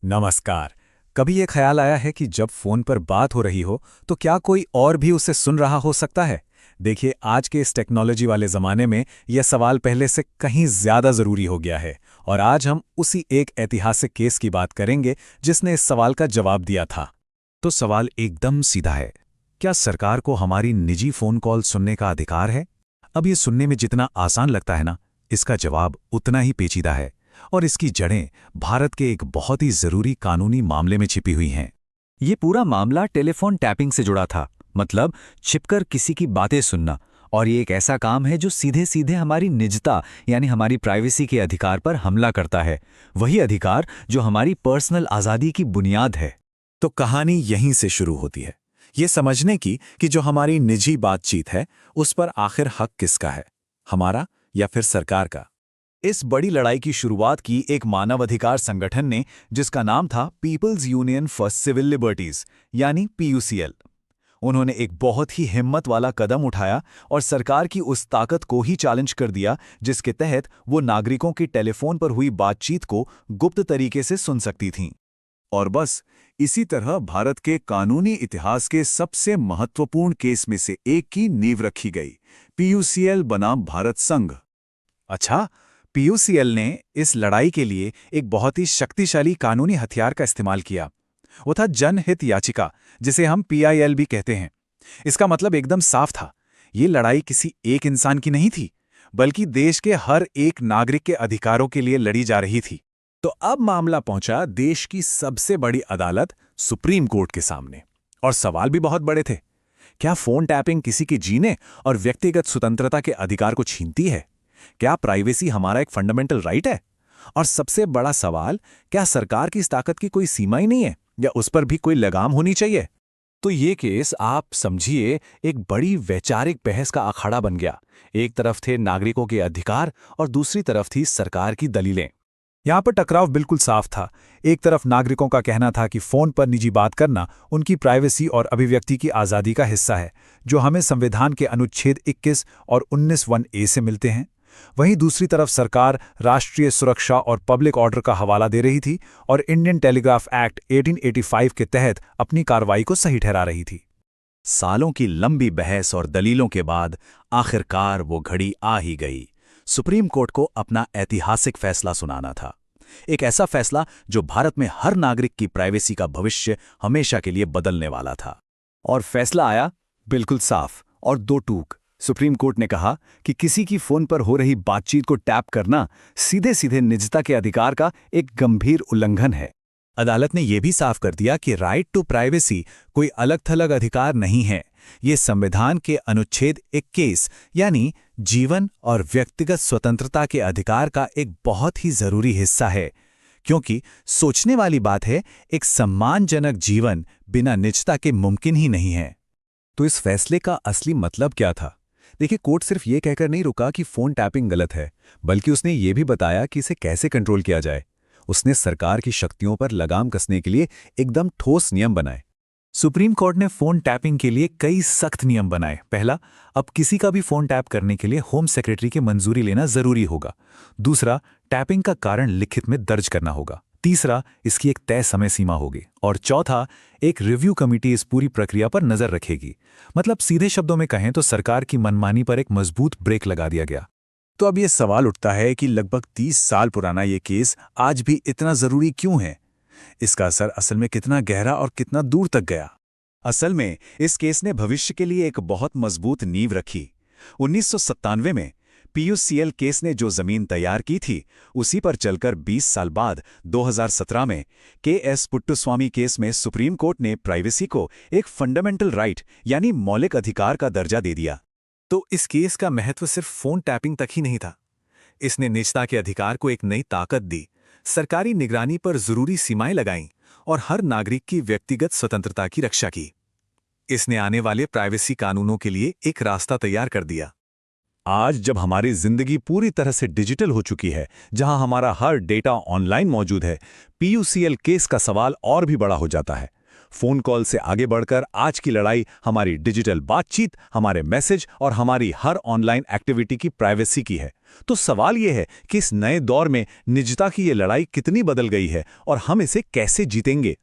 नमस्कार। कभी ये ख्याल आया है कि जब फोन पर बात हो रही हो तो क्या कोई और भी उसे सुन रहा हो सकता है? देखिए, आज के इस टेक्नोलॉजी वाले ज़माने में यह सवाल पहले से कहीं ज़्यादा ज़रूरी हो गया है। और आज हम उसी एक ऐतिहासिक केस की बात करेंगे जिसने इस सवाल का जवाब दिया था। तो सवाल एकदम सीधा है। क्या सरकार को हमारी निजी फोन कॉल सुनने का अधिकार है? अब ये सुनने में जितना आसान लगता है ना, इसका जवाब उतना ही पेचीदा है। और इसकी जड़ें भारत के एक बहुत ही जरूरी कानूनी मामले में छिपी हुई हैं। ये पूरा मामला टेलीफोन टैपिंग से जुड़ा था, मतलब छिपकर किसी की बातें सुनना। और ये एक ऐसा काम है जो सीधे सीधे हमारी निजता यानी हमारी प्राइवेसी के अधिकार पर हमला करता है। वही अधिकार जो हमारी पर्सनल आज़ादी की बुनियाद है। तो कहानी यहीं से शुरू होती है, ये समझने की कि जो हमारी निजी बातचीत है उस पर आखिर हक किसका है, हमारा या फिर सरकार का। इस बड़ी लड़ाई की शुरुआत की एक मानवाधिकार संगठन ने, जिसका नाम था People's Union for Civil Liberties यानी PUCL। उन्होंने एक बहुत ही हिम्मत वाला कदम उठाया और सरकार की उस ताकत को ही चैलेंज कर दिया जिसके तहत वो नागरिकों की टेलीफोन पर हुई बातचीत को गुप्त तरीके से सुन सकती थीं। और बस इसी तरह भारत के कानूनी इतिहास के सबसे महत्वपूर्ण केस में से एक की नींव रखी गई। PUCL बनाम भारत संघ। अच्छा, PUCL ने इस लड़ाई के लिए एक बहुत ही शक्तिशाली कानूनी हथियार का इस्तेमाल किया। वो था जनहित याचिका, जिसे हम PIL भी कहते हैं। इसका मतलब एकदम साफ था, ये लड़ाई किसी एक इंसान की नहीं थी, बल्कि देश के हर एक नागरिक के अधिकारों के लिए लड़ी जा रही थी। तो अब मामला पहुंचा देश की सबसे बड़ी अदालत सुप्रीम कोर्ट के सामने। और सवाल भी बहुत बड़े थे। क्या फोन टैपिंग किसी के जीने और व्यक्तिगत स्वतंत्रता के अधिकार को छीनती है? क्या प्राइवेसी हमारा एक फंडामेंटल राइट है? और सबसे बड़ा सवाल, क्या सरकार की इस ताकत की कोई सीमा ही नहीं है या उस पर भी कोई लगाम होनी चाहिए? तो ये केस आप समझिए एक बड़ी वैचारिक बहस का अखाड़ा बन गया। एक तरफ थे नागरिकों के अधिकार और दूसरी तरफ थी सरकार की दलीलें। यहाँ पर टकराव बिल्कुल साफ था। एक तरफ नागरिकों का कहना था कि फोन पर निजी बात करना उनकी प्राइवेसी और अभिव्यक्ति की आज़ादी का हिस्सा है, जो हमें संविधान के अनुच्छेद 21 और 19(1)(a) से मिलते हैं। वहीं दूसरी तरफ सरकार राष्ट्रीय सुरक्षा और पब्लिक ऑर्डर का हवाला दे रही थी और इंडियन टेलीग्राफ एक्ट 1885 के तहत अपनी कार्रवाई को सही ठहरा रही थी। सालों की लंबी बहस और दलीलों के बाद आखिरकार वो घड़ी आ ही गई। सुप्रीम कोर्ट को अपना ऐतिहासिक फैसला सुनाना था। एक ऐसा फैसला जो भारत में हर नागरिक की प्राइवेसी का भविष्य हमेशा के लिए बदलने वाला था। और फैसला आया बिल्कुल साफ और दो टूक। सुप्रीम कोर्ट ने कहा कि किसी की फोन पर हो रही बातचीत को टैप करना सीधे सीधे निजता के अधिकार का एक गंभीर उल्लंघन है। अदालत ने यह भी साफ कर दिया कि राइट टू प्राइवेसी कोई अलग थलग अधिकार नहीं है। ये संविधान के अनुच्छेद 21 यानी जीवन और व्यक्तिगत स्वतंत्रता के अधिकार का एक बहुत ही जरूरी हिस्सा है। क्योंकि सोचने वाली बात है, एक सम्मानजनक जीवन बिना निजता के मुमकिन ही नहीं है। तो इस फैसले का असली मतलब क्या था? देखिए, कोर्ट सिर्फ ये कहकर नहीं रुका कि फोन टैपिंग गलत है, बल्कि उसने ये भी बताया कि इसे कैसे कंट्रोल किया जाए। उसने सरकार की शक्तियों पर लगाम कसने के लिए एकदम ठोस नियम बनाए। सुप्रीम कोर्ट ने फोन टैपिंग के लिए कई सख्त नियम बनाए। पहला, अब किसी का भी फोन टैप करने के लिए होम सेक्रेटरी की मंजूरी लेना जरूरी होगा। दूसरा, टैपिंग का कारण लिखित में दर्ज करना होगा। तीसरा, इसकी एक तय समय सीमा होगी। और चौथा, एक रिव्यू कमेटी इस पूरी प्रक्रिया पर नजर रखेगी। मतलब सीधे शब्दों में कहें तो सरकार की मनमानी पर एक मजबूत ब्रेक लगा दिया गया। तो अब यह सवाल उठता है कि लगभग 30 साल पुराना ये केस आज भी इतना जरूरी क्यों है? इसका असर असल में कितना गहरा और कितना दूर तक गया? असल में इस केस ने भविष्य के लिए एक बहुत मजबूत नींव रखी। 1997 में PUCL केस ने जो जमीन तैयार की थी, उसी पर चलकर 20 साल बाद 2017 में KS पुट्टुस्वामी केस में सुप्रीम कोर्ट ने प्राइवेसी को एक फंडामेंटल राइट यानी मौलिक अधिकार का दर्जा दे दिया। तो इस केस का महत्व सिर्फ फोन टैपिंग तक ही नहीं था। इसने निजता के अधिकार को एक नई ताकत दी, सरकारी निगरानी पर जरूरी सीमाएं लगाईं और हर नागरिक की व्यक्तिगत स्वतंत्रता की रक्षा की। इसने आने वाले प्राइवेसी कानूनों के लिए एक रास्ता तैयार कर दिया। आज जब हमारी जिंदगी पूरी तरह से डिजिटल हो चुकी है, जहां हमारा हर डेटा ऑनलाइन मौजूद है, PUCL केस का सवाल और भी बड़ा हो जाता है। फोन कॉल से आगे बढ़कर आज की लड़ाई हमारी डिजिटल बातचीत, हमारे मैसेज और हमारी हर ऑनलाइन एक्टिविटी की प्राइवेसी की है। तो सवाल यह है कि इस नए दौर में निजता की ये लड़ाई कितनी बदल गई है और हम इसे कैसे जीतेंगे।